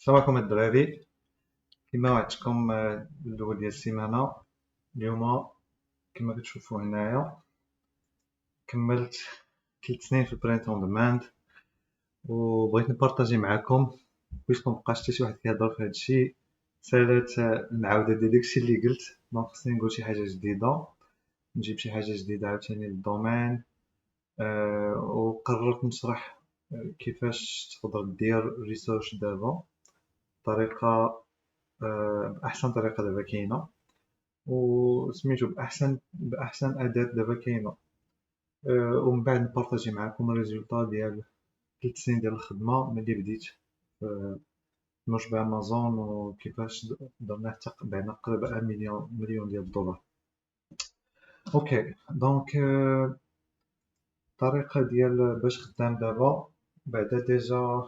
السلام عليكم الدراري. كما وعدتكم الأول ديال السيمانة اليوم. كما كتشوفوا هنايا كملت 3 سنين في البرينت اون ديماند، وبغيت نبارطاجي معاكم باش مبقاش حتى شي واحد كيهضر في هادشي. سالات نعاود ندير داكشي اللي قلت، دونك خصني نقول شي حاجة جديدة، نجيب شي حاجة جديدة عاوتاني للدومين. وقررت نشرح كيفاش تقدر دير ريسيرش دابا بطريقة بأحسن طريقة دابا كاينة، وسميتو بأحسن أداة دابا كاينة. ومن بعد نبارطاجي معاكم الريزولطا ديال 3 سنين ديال الخدمة ملي بديت في موش بأمازون، وكيفاش درنا حتى بعنا قريبا 1 مليون ديال الدولار. اوكي دونك الطريقة ديال باش خدام دابا بعدا ديجا.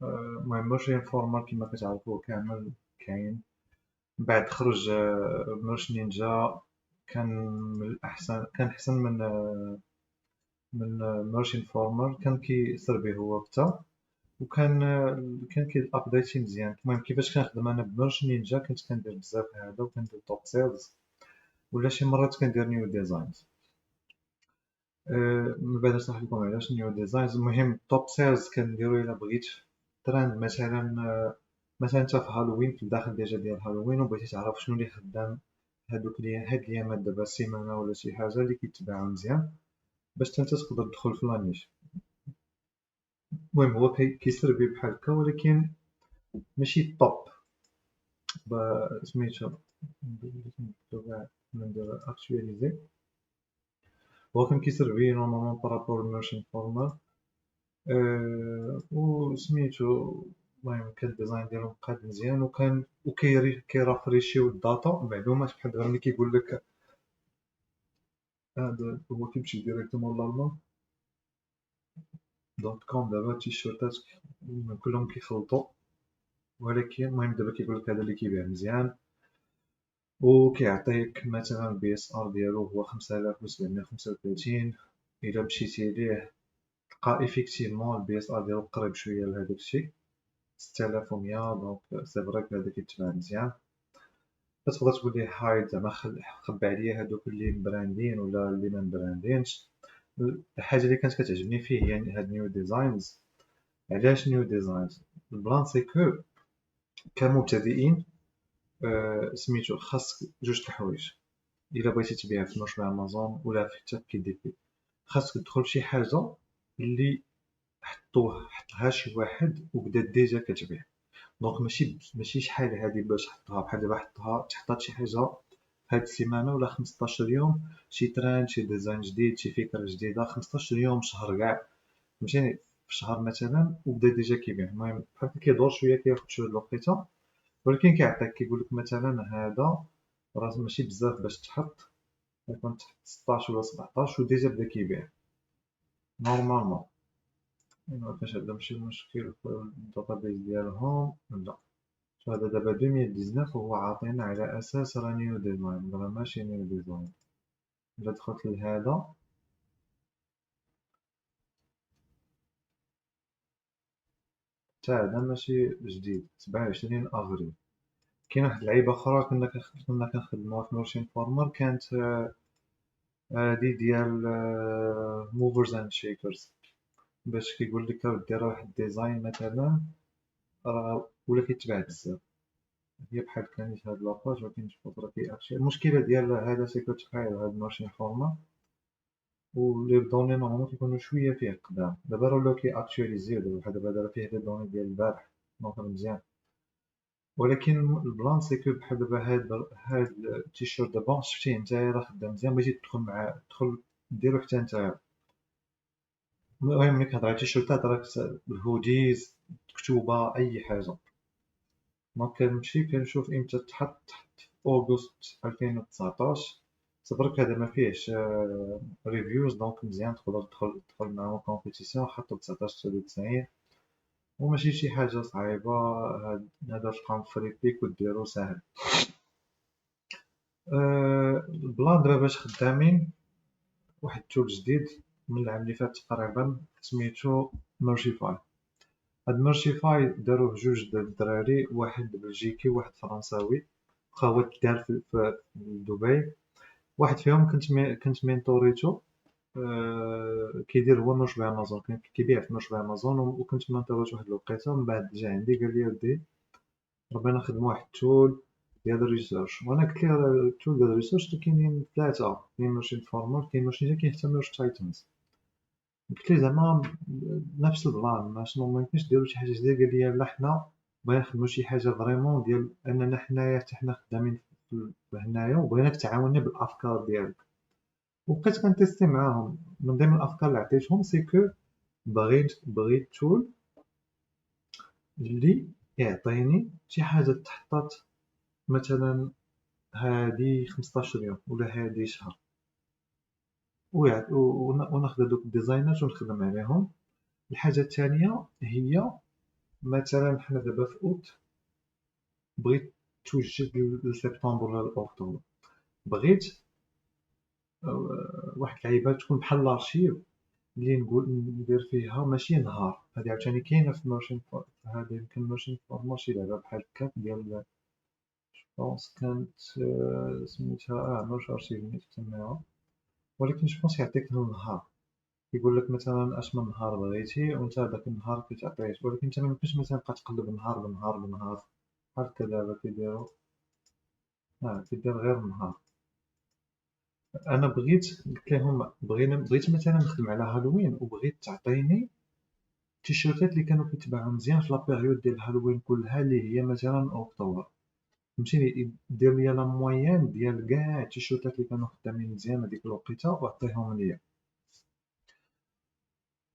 المهم ميرش انفورمال كما كتعرفوا كامل كاين. من بعد خرج ميرش نينجا، كان من الأحسن، كان أحسن من ميرش انفورمال، كان كيسربي هو حتى، وكان كان كيابديتي مزيان. المهم كيفاش كنخدم انا بميرش نينجا، كنت كندير بزاف هذا، وكندير توب سيلز، ولا شي مرات كندير نيو ديزاينز. من بعد نشرح لكم علاش نيو ديزاينز. المهم توب سيلز كنديرو الا بغيت ترند مثلا. مثلا انت في هالوين، في الداخل ديال هالوين، وبغيتي تعرف شنو اللي خدام هاد الايامات دابا السيمانه ولا شي حاجه اللي كيتباعوا مزيان، باش انت تقدر تدخل في لانيش. المهم هو كيسربي بحال هكا، ولكن ماشي الطوب سميتو. ندير اكتواليزي. هو كان كيسربي نورمالمون بارابور الميرشن فورمال. وسميتو المهم كان الديزاين ديالو مقاد مزيان، وكان كيرافريشيو الداتا المعلومات، بحال دابا ملي كيقول لك هذا هو كيمشي ديريكتومون لالمان دوت كوم. دابا التيشيرتات كلهم كيخلطوا، ولكن المهم دابا كيقول لك هذا اللي كيبيع مزيان، وكيعطيك مثلا البي اس ار ديالو هو 5735. الا مشيتي ليه تلقى ايفيكتيفمون البي اس ار ديالو قريب شويه لهداك الشيء 6100. دونك سي فري هذا كيتباع مزيان. كتقدر تقول ليه هايد، زعما خبي عليا هادوك اللي مبراندين ولا اللي ما مبراندينش. الحاجه اللي كانت كتعجبني فيه هي يعني هاد نيو ديزاينز. علاش نيو ديزاينز؟ البلان سي كو كمبتدئين سميتو خاصك جوج الحوايج. الا بغيتي تبيع في موقع امازون ولا حتى في كي خاصك تدخل فشي حاجه اللي حطها شي واحد وبدا ديجا كتبيع. دونك ماشي شحال هادي باش حطها، بحال دابا تحطات شي حاجه هاد السيمانه ولا 15 يوم، شي ترند، شي ديزاين جديد، شي فكره جديده، 15 يوم، شهر كاع، فهمتيني، في شهر مثلا وبدا ديجا كيبيع. المهم بحال كيدور شويه، كياخد شويه الوقيته، ولكن كيعطيك كيقول لك مثلا هذا راه ماشي بزاف باش تحط، يكون تحت 16 ولا 17 وديجا بدا كيبيع نورمالمون. فاش عندهم شي مشكل في الداتابيز ديالهم لا. هذا دابا 2019 وهو عاطينا على اساس راه نيو ديزاين، راه ماشي نيو ديزاين. الا دخلت لهذا حتى هذا ماشي جديد، 27 افريل. كاين واحد اللعيبه اخرى كنا كنخدموها في نورشين فورمر، كانت هادي ديال موفرز اند شيكرز. باش كيقول لك دير واحد ديزاين مثلا راه ولا كيتباع بزاف. هي بحال كانت هاد لاباج، ولكن جو بونس راه كيأرشي. المشكله ديال هذا سي كو تقراي هاد ماشين فورما، و لي دوني نورمالمون كيكونوا شويه فيه قدام. دابا راه ولاو كيأكتواليزيو، دابا فيه لي دوني ديال البارح، دونك راه مزيان. ولكن البلان سي كو بحال دابا هاد التيشيرت دابا شفتيه نتايا راه خدام مزيان، بغيتي تدخل معاه تدخل ديرو حتى نتايا. المهم ملي كنهضر على التيشيرتات راه الهوديز، مكتوبه اي حاجه. دونك كنمشي كنشوف امتى تحط اوغست 2019. صبرك هذا ما فيهش ريفيوز، دونك مزيان تقدر تدخل معاهم كومبيتيسيون. حطو 1999 وماشي شي حاجه صعيبه. هذا تلقاهم فري بيك وديرو ساهل. البلان دابا باش خدامين واحد التول جديد من العام اللي فات تقريبا، سميتو ميرشيفاي. هاد ميرشيفاي داروه جوج د الدراري، واحد بلجيكي وواحد فرنساوي، واخا هو دار في دبي. واحد فيهم كنت مينطوريتو، كيدير هو مرشد امازون، كان كيبيع في مرشد امازون، وكنت مينطوريتو واحد الوقيته. من بعد جا عندي قال لي ودي راه بغينا نخدمو واحد التول ديال الريسيرش. وانا قلت ليه راه التول ديال الريسيرش اللي كاينين ثلاثه، كاين ماشين فورمال، كاين ماشين اللي كيهتموا بالتايتنز. قلت ليه زعما نفس البلان، شنو ممكنش ديروا شي حاجه جديده؟ قال لي لا، حنا بغينا نخدموا شي حاجه فريمون ديال اننا حنايا حتى حنا خدامين هنايا، وبغيناك تعاوني بالافكار ديالك. وبقيت كنتيستي معاهم. من ضمن الافكار اللي عطيتهم سي كو بغيت تول اللي يعطيني شي حاجه تحطات مثلا هادي 15 يوم ولا هادي شهر، وناخذ هذوك الديزاينات ونخدم عليهم. الحاجه الثانيه هي مثلا حنا دابا في اوت، بغيت توجد لسبتمبر ولا لاكتوبر، بغيت واحد اللعيبه تكون بحال لارشيف اللي نقول ندير فيها ماشي نهار. هذه عاوتاني كاينه في ماشين هذا يمكن ماشين فورما شي لعبه بحال هكا ديال جوبونس كانت سميتها نوش ارشيف نيت تسميها. ولكن جوبونس يعطيك النهار، يقول لك مثلا اش من نهار بغيتي وانت هذاك النهار كتعطيه، ولكن انت ميمكنش مثلا تبقى تقلب نهار بنهار بنهار بحال هكا. دابا كيديروا كيدير غير نهار. انا قلت لهم بغيت مثلا نخدم على هالوين، وبغيت تعطيني التيشيرتات اللي كانوا كيتباعوا مزيان في لابيريود ديال هالوين كلها، اللي هي مثلا اكتوبر. فهمتيني؟ دير ليا لا موين ديال كاع التيشيرتات اللي كانوا خدامين مزيان هذيك الوقيته وعطيهم ليا.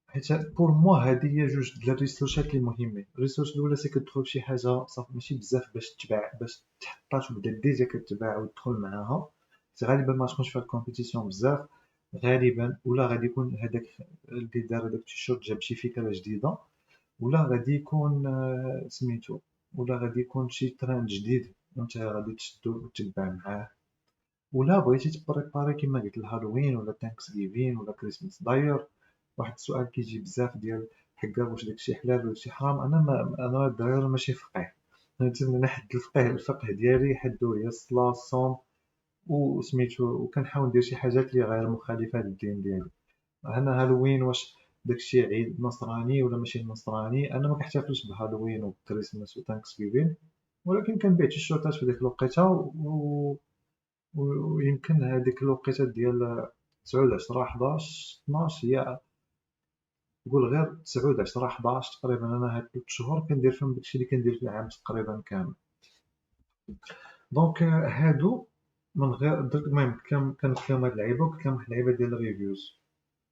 حيت بور موا هادي هي جوج ديال الريسيرشات اللي مهمين. الريسيرش الاولى سي كتدخل فشي حاجه صافي ماشي بزاف باش تباع، باش تحطات وبدا ديجا كتباع وتدخل معاها. غالبا ما تكونش فيها الكومبيتيسيون بزاف غالبا، ولا غادي يكون هذاك اللي دار هذاك التيشيرت جاب شي فكره جديده، ولا غادي يكون سميتو، ولا غادي يكون شي ترند جديد وانت غادي تشدو وتتبع معاه، ولا بغيتي تبريباري كيما قلت الهالوين ولا تانكس جيفين ولا كريسماس. داير واحد السؤال كيجي بزاف ديال حكا واش داكشي حلال ولا شي حرام. انا داير ماشي فقيه، انا حد الفقه ديالي حدو هي الصلاه الصوم وسميتو، وكنحاول ندير شي حاجات اللي غير مخالفه للدين ديالي. هنا هالوين واش داكشي عيد نصراني ولا ماشي نصراني؟ انا ما كنحتفلش بهالوين وكريسماس وثانكس جيفين، ولكن كنبيع تيشيرتات في ديك الوقيته ويمكن هذيك الوقيته ديال 9 10 11 12 هي، قول غير 9 10 11 تقريبا. انا هاد 3 شهور كندير فيهم داكشي اللي كندير في العام تقريبا كامل. دونك هادو من غير درك. المهم كانت لهم هاد اللعيبه، وقلت لهم واحد اللعيبه ديال الريفيوز،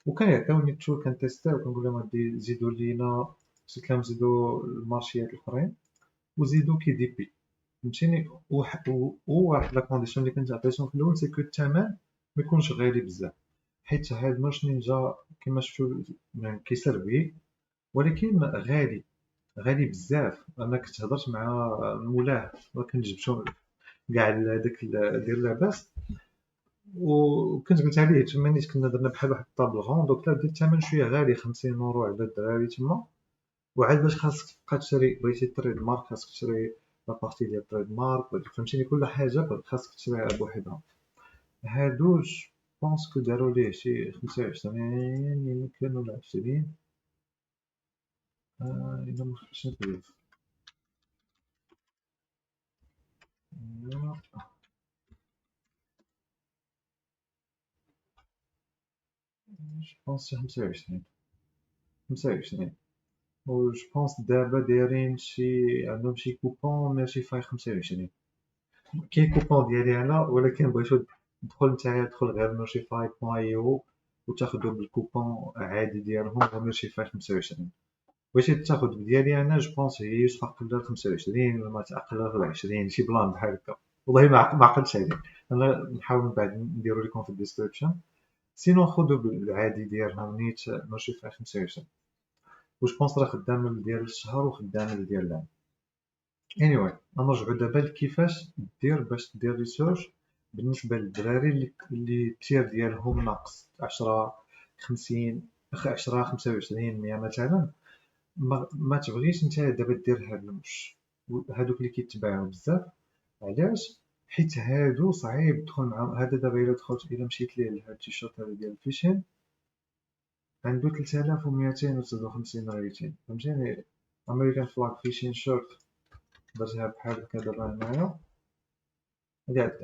وكيعطيوني التول كنتيستي وكنقول لهم غادي زيدوا لينا، قلت لهم زيدوا المارشيات الاخرين وزيدوا كي دي بي. فهمتيني؟ وواحد لا كونديسيون اللي كنت عطيتهم في الاول سي كو الثمن ما يكونش غالي بزاف، حيت هاد مارش نينجا كما شفتوا يعني كيسربي، ولكن غالي بزاف. انا كنت هضرت مع مولاه وكنجبتو كاع هذاك ديال لاباس، وكنت قلت عليه تما نيت كنا درنا بحال واحد الطابل غوند، وقلت له بدا الثمن شويه غالي 50 اورو على الدراري تما. وعاد باش خاصك تبقى تشري، بغيتي تريد مارك خاصك تشري لابارتي ديال تريد مارك، فهمتيني؟ كل حاجه خاصك تشريها بوحدها. هادو بونس كو داروا ليه شي 25 يمكن ولا 20 الا مخرجتش نكذب. جو بونس شي 25 25. و جو بونس دابا دايرين عندهم شي كوبون ماشي فاي 25. كاين كوبون ديالي انا، ولكن بغيتو تدخل نتايا، تدخل غير ميرشيفاي بوان اي او وتاخدو بالكوبون عادي ديالهم هو ميرشيفاي 25. بغيتي تاخد ديالي انا جو بونس هي يوسف اقل 25 ولا ما تعقل 20 شي بلان بحال هكا. والله ما عقلتش عليه. انا نحاول من بعد نديرو لكم في الديسكريبشن. سينو خذوا بالعادي ديالها نيت ميرشيفاي 25. وش بونس راه خدام ديال الشهر وخدام ديال العام. anyway غنرجعو دابا لكيفاش دير باش دير ريسيرش بالنسبه للدراري اللي التير ديالهم ناقص 10 50 10 25 100 مثلا. ما تبغيش نتا دابا دير هادوك اللي كيتباعو بزاف. علاش؟ حيت هادو صعيب تدخل معاهم. هذا دابا الا دخلت، الا مشيت ليه لهاد التيشيرت هذا ديال الفيشن، عنده 3259 ريتين، فهمتيني؟ امريكان فلاغ فيشن شورت، درتها بحال هكا دابا هنايا،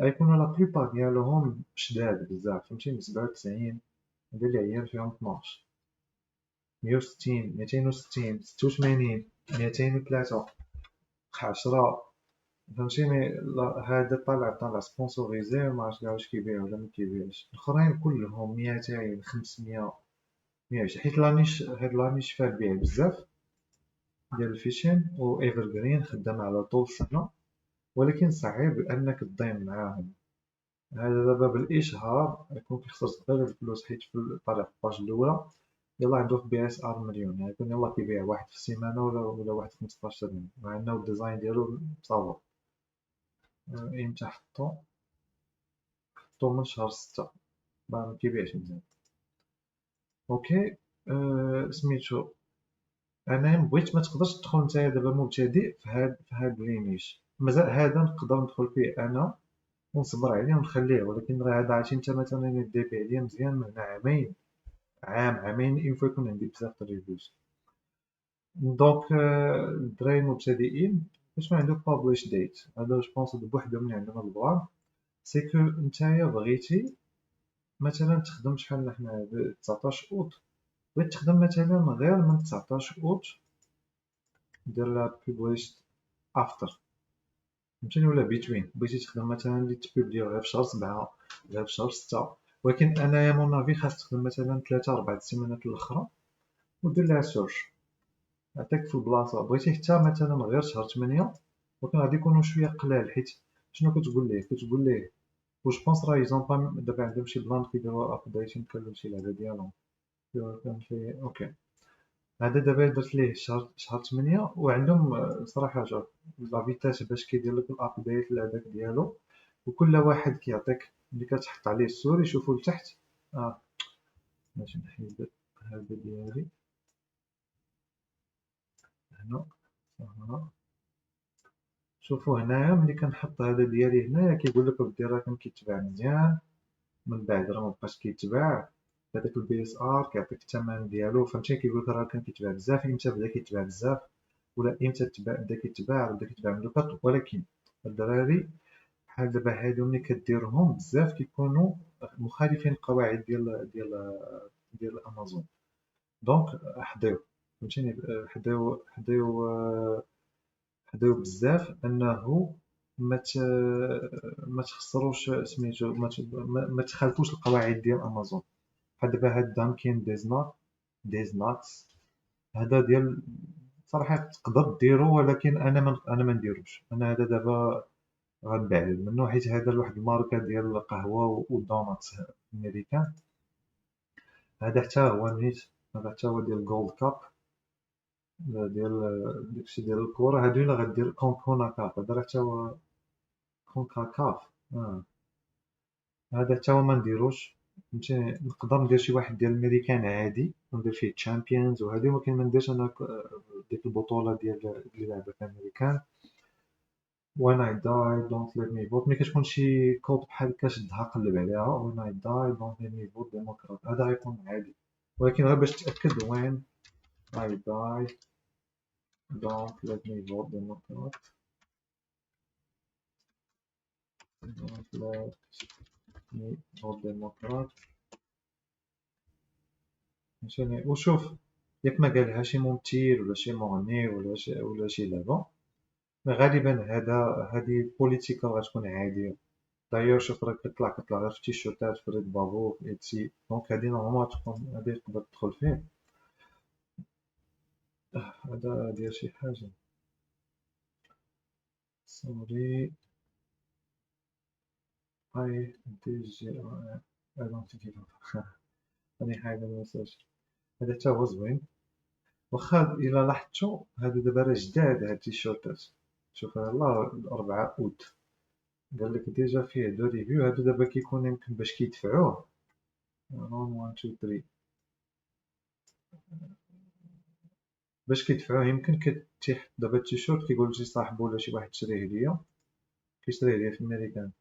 غيكونوا لا بليبار ديالهم شداد بزاف، فهمتيني؟ 97 هذا اللي عيان فيهم 12، 160، 260، 86، 203، 10، فهمتيني؟ هذا طالع سبونسوريزي، ما عرفتش كاع واش كيبيع ولا ما كيبيعش. الاخرين كلهم 200، 500، 120، حيت لانيش هاد لانيش فيها البيع بزاف ديال الفيشن و ايفرغرين خدامة على طول السنة، ولكن صعيب انك تضيم معاهم. هذا دابا بالاشهار يكون كيخسر غير الفلوس، حيت طالع في الباج الاولى يلا عنده في بي اس ار مليون، يعني يكون يلا كيبيع واحد في السيمانه ولا واحد في 15 يوم، مع انه الديزاين ديالو مصور. امتى حطو من شهر 6، ما كيبيعش مزيان. اوكي. سميتو، انا بغيت، ما تقدرش تدخل نتايا دابا مبتدئ في هاد لينيش، مازال هذا نقدر ندخل فيه انا ونصبر عليه ونخليه، ولكن راه هذا عرفتي انت مثلا الدي بي عليا مزيان من هنا عامين، عامين ينفع يكون عندي بزاف د الريفيوز. دونك الدراري المبتدئين باش ما عندهم بابليش ديت، هذا جو بونس بوحدهم اللي عندهم هاد البلان. سي كو نتايا بغيتي مثلا تخدم شحال حنا 19 اوت، بغيت تخدم مثلا غير من 19 اوت دير لا بوبليش افتر، فهمتيني؟ ولا بيتوين بغيتي تخدم مثلا اللي تبوبليو غير في شهر 7، غير في شهر 6، ولكن انايا مون افي خاص تخدم مثلا 3 4 السيمانات الاخرى ودير لها سيرش. عطيك في البلاصه بغيتي حتى مثلا غير شهر 8، ولكن غادي يكونوا شويه قلال، حيت شنو كتقول ليه واش بونس راه يزون با دابا عندهم شي بلان كيديروا ابديت، يمكن شي لعبه ديالهم كان في. اوكي، هذا دابا درت ليه شهر 8، وعندهم صراحه شوف لا فيتاس باش كيدير لك الابديت لهذاك ديالو، وكل واحد كيعطيك ملي كتحط عليه السوري شوفوا لتحت. اه باش نحيد هذا ديالي هنا، هنا شوفوا هنايا ملي كنحط هذا ديالي هنايا كيقول لك اودي راه كان كيتباع مزيان، من بعد راه مبقاش كيتباع، هذاك البي اس ار كيعطيك الثمن ديالو، فهمتي؟ كيقول لك راه كان كيتباع بزاف، امتى بدا كيتباع بزاف، ولا امتى بدا كيتباع من لوكات. ولكن الدراري بحال دابا هادو ملي كديرهم بزاف كيكونوا مخالفين القواعد ديال امازون، دونك حضيو، فهمتيني؟ حضيو بزاف انه ما تخسروش سميتو، ما تخالفوش القواعد ديال امازون. بحال دابا هاد دانكين ديزناتس هذا ديال صراحة تقدر ديرو، ولكن انا ما نديروش. انا هذا دابا غنبعد منه، حيت هذا واحد الماركة ديال القهوة ودوناتس امريكان. هذا حتى هو نيت، هذا حتى هو ديال جولد كاب، ديال داكشي ديال الكورة. هادو الا غدير كونكونا كاف، هذا راه حتى هو كونكاكاف. هذا حتى هو ما نديروش، فهمتيني؟ نقدر ندير شي واحد ديال الميريكان عادي وندير فيه تشامبيونز وهادي، ولكن ما نديرش انا ديك البطولة ديال اللي لعبة في امريكان. When I die don't let me vote، ملي كتكون شي كود بحال هكا شدها قلب عليها when I die don't let me vote ديمقراط، هذا غيكون عادي. ولكن غير باش تأكد when I die don't let me vote ديمقراط، don't let me vote ديمقراط، فهمتيني؟ وشوف ياك ما قالها شي ممثل ولا شي مغني ولا شي لعبة، غالبا هذه بوليتيكا غتكون عادية. دايوغ شوف راه كتطلع غير في تيشيرتات في ريد بابو في ايتسي، دونك هادي نورمال تكون هادي تقدر تدخل فيه. هذا داير شي حاجة سوري اي دي جي ايدنتيتي هادي حاجة منساش. هذا حتى هو زوين، واخا الا لاحظتو هادو دابا راه جداد هاد التيشيرتات. شوف يلاه 4 اوت قالك ديجا فيه دو ريفيو، هادو دابا كيكون يمكن باش كيدفعوه. رون 1 2 3 باش كيدفعوه يمكن كتيح دابا التيشيرت كيقول لشي صاحبو ولا شي واحد شريه ليا، كيشريه ليا في الميريكان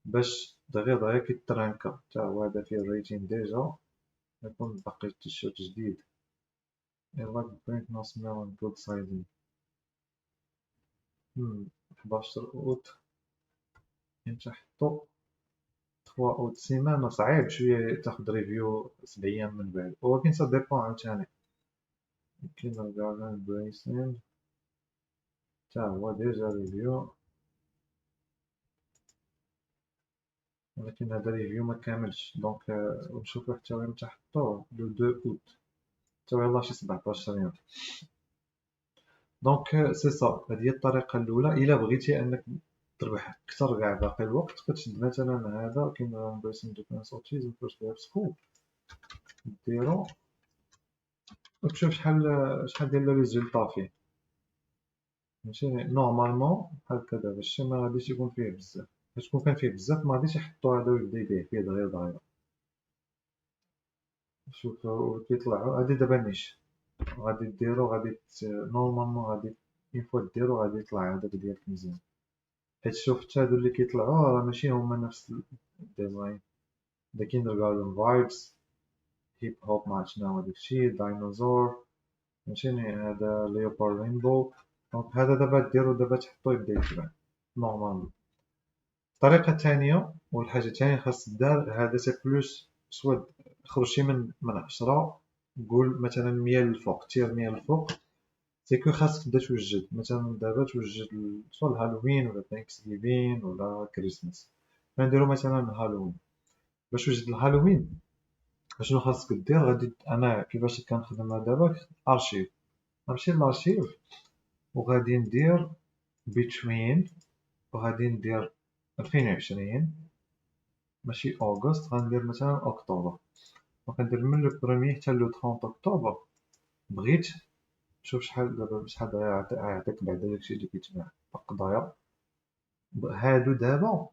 باش دغيا كيترانكا حتى هو هذا فيه الريتين ديجا، يكون باقي التيشيرت جديد. يلاه برينت نو سميل اند جود سايزين. 11 اوت نتحطو 3 اوت سيمانة صعيب شوية تاخد ريفيو 7 أيام من بعد، ولكن سا ديبون عاوتاني. كاين الكارفان بريسلين تا هو ديجا ريفيو، ولكن هذا ريفيو ما كاملش دونك نشوفو حتى وين تحطوه لو 2 اوت حتى يلاه شي 17 يوم. دونك سي سا، هذه هي الطريقة الأولى. إلا بغيتي أنك تربح أكثر كاع باقي الوقت كتشد مثلا هذا كاين رامبرسين دو بلانس اوتيزم فيرست لاب سكول، ديرو وتشوف شحال ديال لي ريزولطا فيه. ماشي نورمالمون بحال هكا دابا الشي ما غاديش يكون فيه بزاف، فاش يكون كان فيه بزاف ما غاديش يحطو هذا ويبدا يبيع فيه دغيا. شوف كيطلعو هادي دابا نيش غادي ديرو نورمالمون غادي اون فوا ديرو غادي يطلع هذاك ديالك مزيان، حيت شوف حتى هادو اللي كيطلعو راه ماشي هما نفس الديزاين. دا كيندرغاردن فايبس، هيب هوب ما عرفتش شناهو داكشي، داينوزور فهمتيني، هذا ليوبارد رينبو. دونك هذا دابا ديرو دابا تحطو يبدا يتباع نورمالمون. الطريقة الثانية والحاجة الثانية خاص دار هذا سي بلوس سوا خرجتي من 10 قول مثلا 100 للفوق، تير 100 للفوق سي كو خاصك تبدا توجد مثلا دابا توجد سوا الهالوين ولا ثانكس جيفين ولا كريسماس. نديرو مثلا الهالوين، باش توجد الهالوين اشنو خاصك دير؟ غادي انا كيفاش كنخدمها دابا ارشيف، نمشي للارشيف وغادي ندير بيتوين وغادي ندير 2020 ماشي اوغست، غندير مثلا اكتوبر، وغندير من لو بروميي حتى لو 30 اكتوبر. بغيت شوف شحال دابا شحال غيعطيك بعدا داكشي اللي كيتباع قضايا. هادو دابا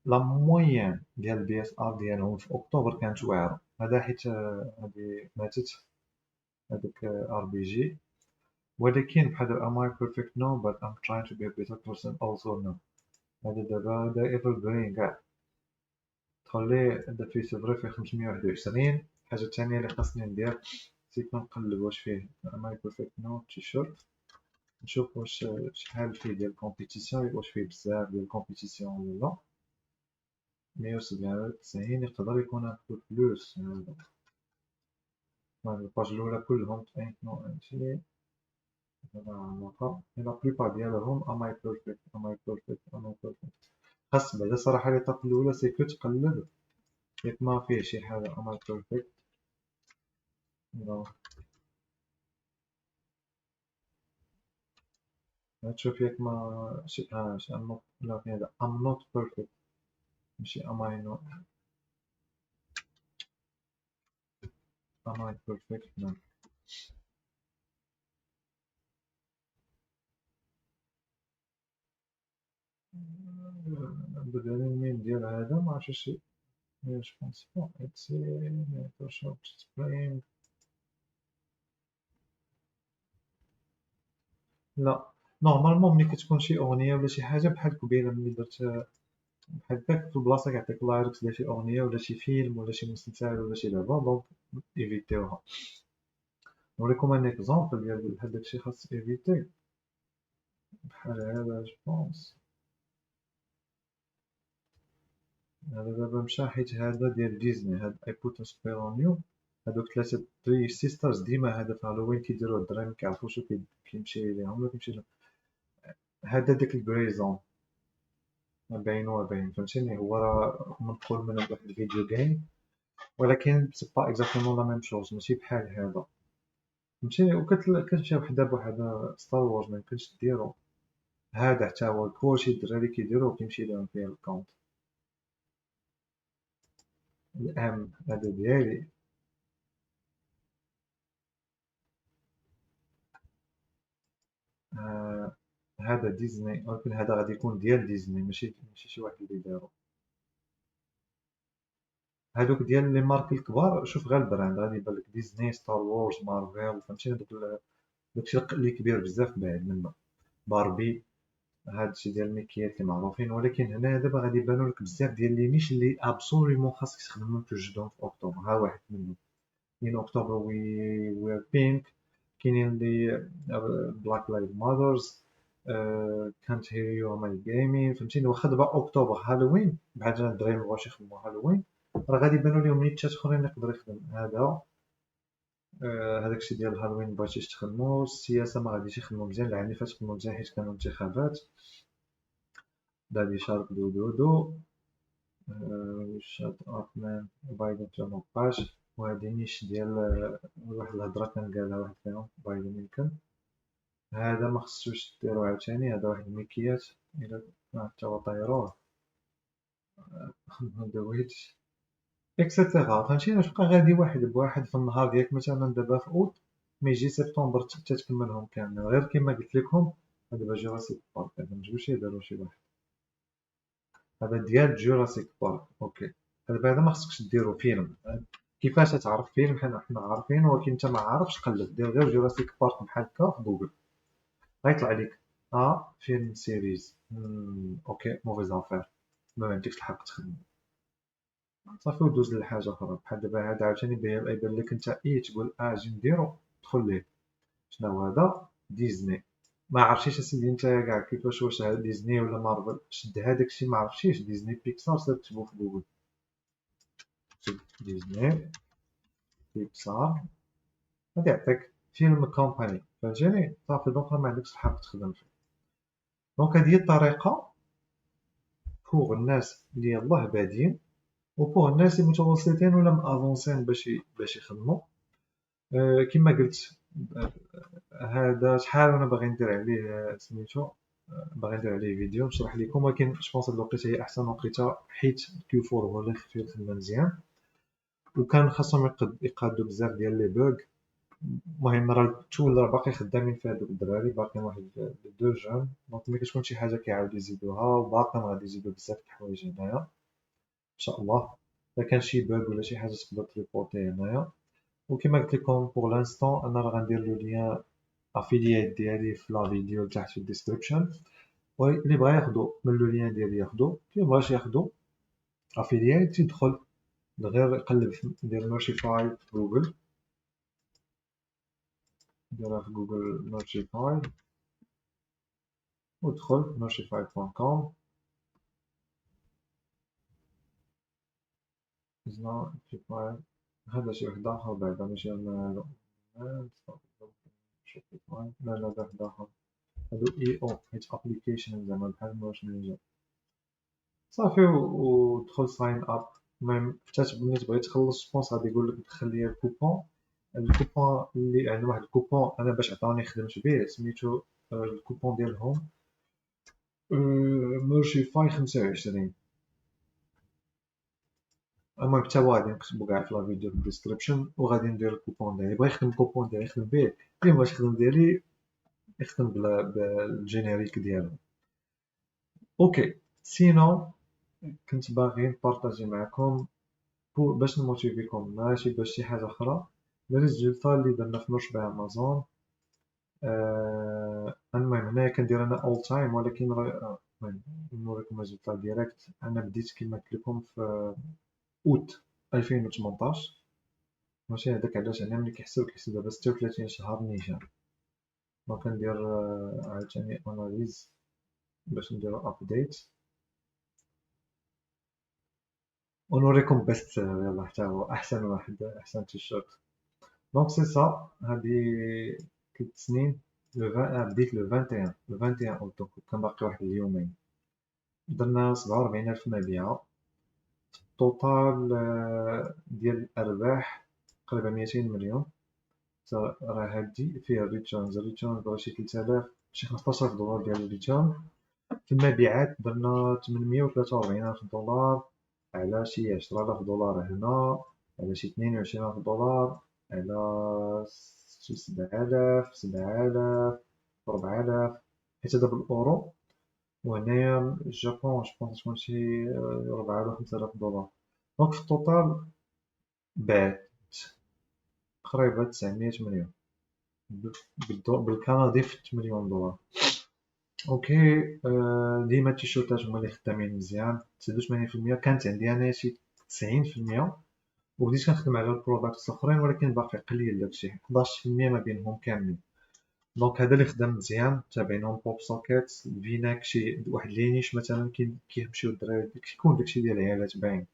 لا مويان ديال البي اس ار ديالهم في اكتوبر كانت واعره، هذا حيت هادي ماتت هذاك ار بي جي. ولكن بحال am I perfect no but I'm trying to be a better person also no. هذا دابا هذا ايفر جرين كاع تخلي هذا فيه سيفري فيه 521. الحاجة الثانية اللي خاصني ندير سي كنقلب واش فيه am I perfect no تيشيرت، نشوف واش شحال فيه ديال الكومبيتيسيون، واش فيه بزاف ديال الكومبيتيسيون ولا لا. 197 يقدر يكون ان بو بلوس. هذا الباج الأولى كلهم نو انتي هذا علاقة لا بلوبار ديالهم am I perfect am I perfect am I perfect. خاص بعدا صراحة ليطاب الأولى سي كو تقلب ياك ما فيه شي حاجة am I perfect. تشوف ياك ما شي لا فيه هذا I'm not perfect ماشي am I not am I perfect no. بدل مين ديال هذا ما عرفتش شي جو بونس با اتسي فوتوشوب سبرينغ. لا نورمالمون ملي كتكون شي اغنية ولا شي حاجة بحال قبيلة ملي درت بحال هكاك في البلاصة كيعطيك لايركس ديال شي اغنية ولا شي فيلم ولا شي مسلسل ولا شي لعبة دونك ايفيتيوها. نوريكم ان اكزومبل ديال بحال داكشي خاص ايفيتي بحال هذا جو بونس. هذا دابا مشى حيت هذا ديال ديزني هاد اي بوت سبيل اون يو. هادوك ثلاثة تري سيسترز ديما هذا في هالوين كيديروه الدراري مكيعرفوش كيمشي ليهم ولا كيمشي لهم. هذا داك البريزون باين وباين فهمتيني، هو راه منقول من واحد الفيديو جيم ولكن سي با اكزاكتومون لا ميم شوز ماشي بحال هذا فهمتيني. وكتمشي وحده بوحدها ستار وورز ميمكنش ديرو هذا حتى هو كلشي الدراري كيديروه كيمشي لهم فيه الكونت. الام هذا ديالي هذا ديزني ولكن هذا غادي يكون ديال ديزني ماشي شي واحد اللي دارو. هادوك ديال لي مارك الكبار شوف غير البراند غادي يبان لك ديزني ستار وورز مارفل فهمتيني دوك داكشي اللي كبير بزاف بعد منه. باربي، هادشي ديال الميكيات اللي معروفين، ولكن هنا دابا غادي يبانو لك بزاف ديال لي نيش اللي ابسوليومون خاصك تخدمهم توجدهم في اكتوبر. ها واحد منهم كاين اكتوبر وي بينك، كاينين اللي بلاك لايف ماذرز، كانت هير يو ماي جيمين، فهمتيني. واخا دابا اكتوبر هالوين بحال جا الدراري مبغاوش يخدموا هالوين، راه غادي يبانو لهم نيتشات اخرين يقدر يخدم هذا. هذاك الشيء ديال هالوين مبغيتيش تخدمو. السياسه ما غاديش يخدموا مزيان، العام اللي فات خدموا مزيان حيت كانوا انتخابات. دادي شارك دو دو دو، شات اب مان بايدن تا مبقاش. وهادي نيش ديال واحد الهضره كان قالها واحد فيهم بايدن يمكن. هذا ما خصوش ديرو عاوتاني، هذا واحد الميكيات الى حتى هو طيروه ما دويتش اكسيتيرا. فهمتيني واش بقى غادي واحد بواحد في النهار ديالك مثلا دابا في اوت، ما يجي سبتمبر تتكملهم كاملين غير كما قلت لكم. دابا جوراسيك بارك هذا مجبوش يديرو شي واحد، هذا ديال جوراسيك بارك اوكي. هذا بعدا ما خصكش ديرو فيلم. كيفاش تعرف فيلم؟ حنا عارفين، ولكن انت ما عارفش قلب دير غير جوراسيك بارك بحال هكا في جوجل غيطلع لك فيلم سيريز. اوكي موفيز افير، ما عندكش الحق تخدم صافي ودوز لحاجه اخرى. بحال دابا هذا عاوتاني يبان لك انت تقول اجي نديرو دخل ليه. شنو هذا؟ ديزني. ما عرفتيش اسيدي انت كاع كيفاش، واش هذا ديزني ولا مارفل؟ شد هذاك الشيء ما عرفتيش ديزني بيكسار، سير كتبو في جوجل ديزني بيكسار غادي يعطيك فيلم كومباني، فهمتيني. صافي دونك ما عندكش الحق تخدم فيه. دونك هذه هي الطريقه بوغ الناس اللي يلاه بادين، وبوغ الناس اللي متوسطين ولا مافونسين باش يخدموا. كما قلت هذا شحال وانا باغي ندير عليه سميتو، باغي ندير عليه فيديو نشرح لكم، ولكن جوبونس هاد الوقيته هي احسن وقيته حيت كيو4 هو اللي فيه الخدمه مزيان، وكان خاصهم يقادو بزاف ديال لي بوغ. المهم راه تولى باقي خدامين في هادوك الدراري، باقيين واحد دو جون، دونك ملي كتكون شي حاجه كيعاودو يزيدوها، وباقيين غادي يزيدو بزاف د الحوايج هنايا ان شاء الله. الا كان شي بوغ ولا شي حاجه تقدر تريبورتي هنايا. وكما قلت لكم بوغ لانستون انا راه غندير لو لين افيلييت ديالي في لا فيديو تحت في الديسكريبشن، واللي بغا ياخدو من لو لين ديالي ياخدو، اللي مبغاش ياخدو افيلييت يدخل غير يقلب يدير نوتيفاي في جوجل، ديرها في جوجل نوتيفاي ودخل notify.com is now notified. هذا شي واحد آخر بعدا ماشي أنا شوفيفاي، لا لا هذا واحد آخر، هادو إي أو حيت أبليكيشن زعما بحال واش نيجا. صافي ودخل ساين أب. المهم حتى ملي تبغي تخلص جوبونس غادي يقول لك دخل ليا الكوبون. الكوبون اللي عندنا واحد الكوبون أنا باش عطاوني خدمت به سميتو الكوبون ديالهم مورشيفاي 25. المهم حتى هو غادي نكتبو كاع في لا فيديو في الديسكريبشن، وغادي ندير الكوبون ديالي. بغا يخدم الكوبون ديالي يخدم به، اللي مبغاش يخدم ديالي يخدم بالجينيريك ديالو. اوكي سينو كنت باغي نبارطاجي معكم باش نموتيفيكم، ماشي باش شي حاجه اخرى، لي ريزولتا اللي درنا في مرشبه امازون. المهم هنايا كندير انا اول تايم، ولكن المهم نوريكم ريزولتا ديريكت. انا بديت كما قلت لكم في اوت 2018، ماشي هذاك علاش هنا ملي كيحسب دابا 36 شهر نيشان. دونك كندير عاوتاني اناليز باش نديرو ابديت ونوريكم بيست يلا حتى هو احسن واحد احسن تيشيرت. دونك سي سا هادي 3 سنين. بديت لو 21 لو 21 اوت، دونك كان باقي واحد اليومين. درنا 47000 مبيعة توتال ديال الارباح قريبا 200 مليون. راه هادي فيها الريتيرنز راه شي 3000 شي 15000 دولار ديال الريتيرن. في المبيعات درنا 843 ألف دولار على شي 10000 دولار هنا، على شي 22000 دولار، على شي 7000 4000 حيت هذا بالأورو. وهنايا الجابون جوبونس تكون شي 4 ولا 5000 دولار. دونك في التوتال بعت قريبة 900 مليون. بالكندي في 8 مليون دولار. اوكي. ديما التيشيرتات هما اللي خدامين مزيان 89%. كانت عندي انا شي 90%، وبديت كنخدم على البروداكتس الاخرين ولكن باقي قليل داكشي 11% ما بينهم كاملين. دونك هذا اللي خدام مزيان تابعينهم بوب سوكيت فيناك شي واحد لينيش مثلا كيمشيو الدراري كيكون داكشي ديال العيالات باين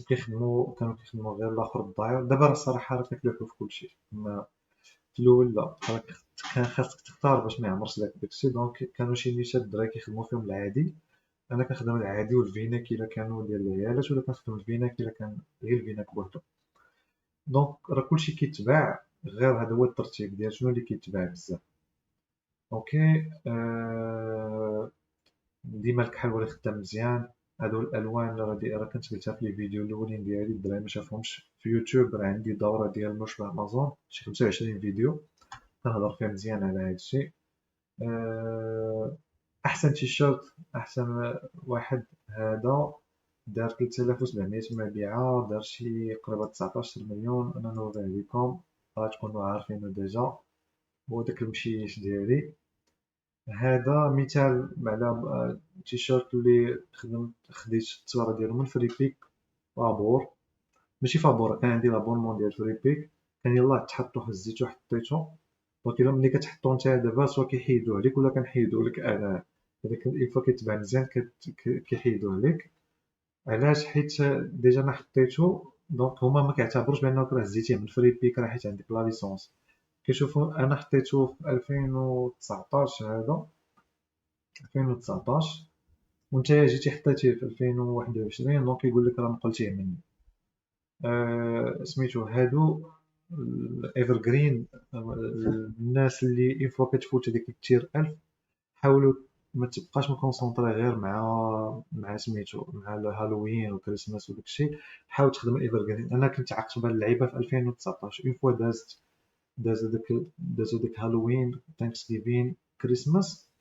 كانوا كيخدموا غير الاخر الداير. دابا راه الصراحه راه كيفلحوا في كلشي. في الاول لا كان خاصك تختار باش ما يعمرش داكشي. دونك كانوا شي نيشات الدراري كيخدموا فيهم العادي، انا كنخدم العادي والفيناك الا كانوا ديال العيالات، ولا كنخدم الفيناك الا كان غير الفيناك بوحدو. دونك راه كلشي كيتباع، غير هذا هو الترتيب ديال شنو اللي كيتباع بزاف. اوكي. ديما الكحل هو اللي خدام مزيان. هادو الالوان راه كنت قلتها في لي فيديو الاولين ديالي، الدراري ما شافهمش في يوتيوب. راه عندي دوره ديال مشبع امازون شي 25 فيديو كنهضر فيها مزيان على هادشي. احسن تيشيرت احسن واحد هذا دار 3700 مبيعة، دار شي قريبة 19 مليون. انا نوريه لكم غتكونوا عارفينو ديجا. هو داك المشيش ديالي. هذا مثال على تيشيرت اللي خديت التصويره ديالو من فريبيك فابور. ماشي فابور، كان عندي لابونمون ديال فريبيك، كان يلاه تحطو هزيتو حطيتو. دونك الا ملي كتحطو نتا دابا سوا كيحيدوه ليك ولا كنحيدوه لك انا. هذاك اون فوا كيتباع مزيان كيحيدوه لك. علاش؟ حيت ديجا انا حطيتو، دونك هما ما كيعتبروش بانك راه هزيتيه من فريبيك، راه حيت عندك لا ليسونس. كيشوفوا انا حطيتو في 2019 هذا 2019، ونتايا جيتي حطيتيه في 2021، دونك يقول لك راه نقلتيه مني. سميتو هادو الايفرغرين. الناس اللي اون فوا كتفوت هذيك التير 1000، حاولوا ما تبقاش مكونسونطري غير مع سميتو مع الهالوين وكريسماس وداكشي. حاول تخدم الايفرغرين. انا كنت عقدت بهاد اللعيبه في 2019، اون فوا دازو ديك هالوين ثانكس جيفين كريسماس.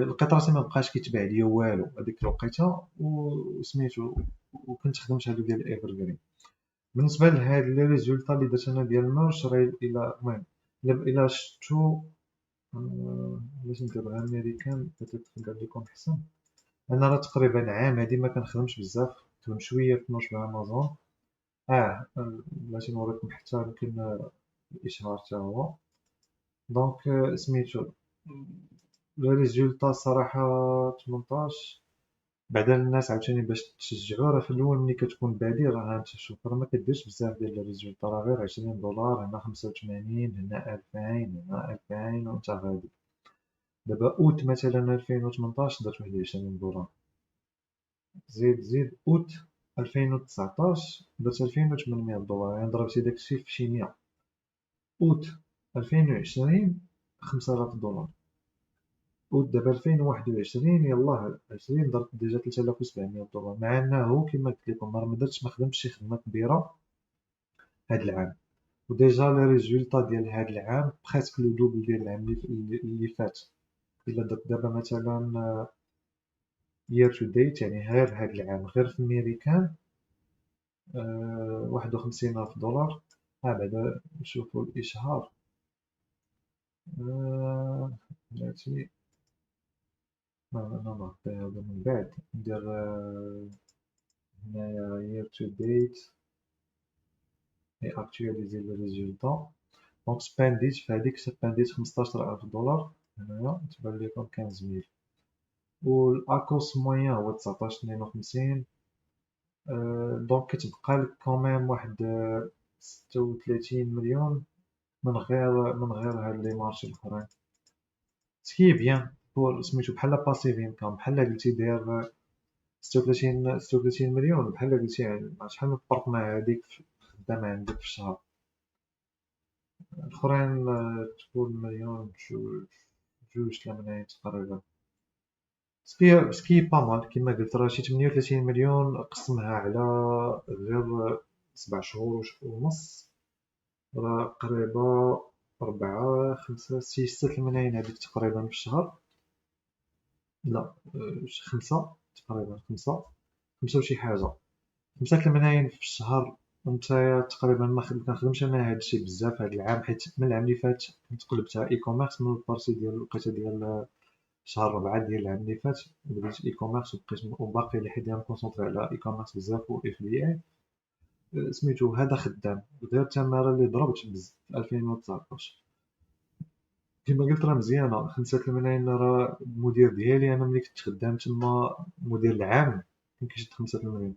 لقيت راسي ما بقاش كيتباع ليا والو هذيك الوقيته، وسميتو وكنت خدمت هادو ديال الايفرغرين. بالنسبه لهاد لي ريزولطا اللي درت انا ديال الميرش، راه الى المهم الى شفتو باش نديرها امريكان بيتيت ندير لكم احسن. انا راه تقريبا عام هادي ما كنخدمش بزاف، كنخدم شويه في نوش امازون. بلاتي نوريكم حتى يمكن الاشهار حتى هو. دونك سميتو لي ريزولطا صراحه 18. بعدا الناس عاوتاني باش تشجعو، راه في الاول ملي كتكون بادي راه انت شوف راه ما كديرش بزاف ديال لي ريزولطا، راه غير 20 دولار هنا 85 هنا 2000 هنا 2000 وانت غادي. دابا اوت مثلا 2018 درت 21 دولار. زيد اوت 2019 درت 2800 دولار، يعني ضربتي داكشي في شي 100. اوت 2020 5000 دولار. اوت دابا 2021 يلاه 20 درت ديجا 3700 دولار، مع انه كما قلت لكم راه ما خدمتش شي خدمه كبيره هاد العام. وديجا لي ريزولطا ديال هاد العام بريسك لو دوبل ديال العام اللي فات. الا درت دابا مثلا year to date، يعني غير هاد العام غير في الميريكان 51,000 دولار. بعدا نشوفو الإشهار. بلاتي نغطي هذا من بعد ندير هنايا year to date et actualiser le résultat. دونك سبانديت في هاديك سبانديت 15,000 دولار، هنايا تبان لكم 15,000. والأكوس مويان هو 19.52. دونك كتبقى لك كوميم واحد 36 مليون من غير هاد لي مارشي الاخرين. سكي بيان بور سميتو بحال باسيف انكم، بحال قلتي داير 36 مليون، بحال قلتي يعني شحال من البارتنا هاديك خدامة عندك في الشهر. الاخرين تقول مليون جوج 3 ملايين تقريبا. سكي با مال كيما قلت، راه شي 38 مليون قسمها على غير 7 شهور ونص، راه قريبة 4 5 6 ملايين هذيك تقريبا في الشهر. لا 5 تقريبا، 5 وشي حاجة، 5 ملايين في الشهر ونتايا تقريبا ما كنخدمش انا هادشي بزاف هاد العام، حيت من العام اللي فات كنت قلبتها اي كوميرس من البارتي ديال الوقيته ديال شهر 4 ديال العام اللي فات بديت اي كوميرس وباقي لحد الان كونسونطري على اي كوميرس بزاف و اف بي اي. سميتو هذا خدام غير التماره اللي ضربت بزاف في 2019 كما قلت راه مزيانه 5 الملايين. راه المدير ديالي انا ملي كنت خدام تما مدير العام كان كيشد 5 الملايين.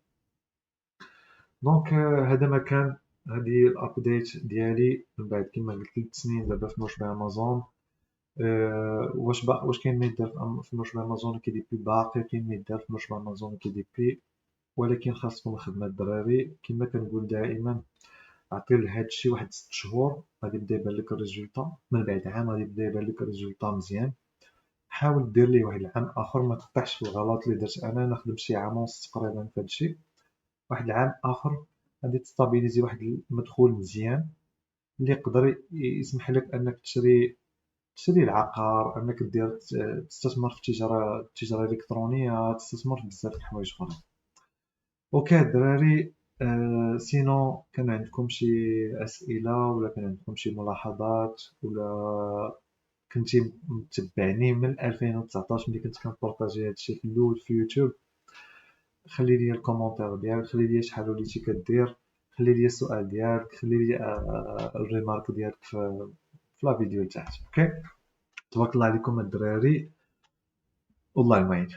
دونك هذا ما كان. هذه الابديت ديالي من بعد كما قلت 3 سنين دابا في مرشد امازون. واش كاين ما يدار في مرشد امازون كي دي بي؟ باقي كاين ما يدار في مرشد امازون كي دي بي، ولكن خاصكم الخدمه الدراري كما كنقول دائما. عطي لهاد الشيء واحد 6 شهور غادي يبدا يبان لك الريزولطا، من بعد عام غادي يبدا يبان لك الريزولطا مزيان. حاول دير ليه واحد العام اخر، ما تقطعش في الغلط اللي درت انا خدمت شي عام ونص تقريبا في هادشي. واحد العام اخر غادي تستابيليزي واحد المدخول مزيان اللي يقدر يسمح لك انك تشري العقار، انك دير تستثمر في التجاره الالكترونيه، تستثمر في بزاف د الحوايج اخرى. اوكي الدراري. سينو كان عندكم شي اسئله ولا كان عندكم شي ملاحظات، ولا كنتي متبعني من 2019 ملي كنت كنبارطاجي هادشي في الاول في يوتيوب؟ خلي لي الكومونتير ديالك، خلي لي شحال وليتي كدير، خلي لي السؤال ديالك، خلي لي الريمارك ديالك في لا فيديو تحت. اوكي تبارك الله عليكم الدراري والله المعين.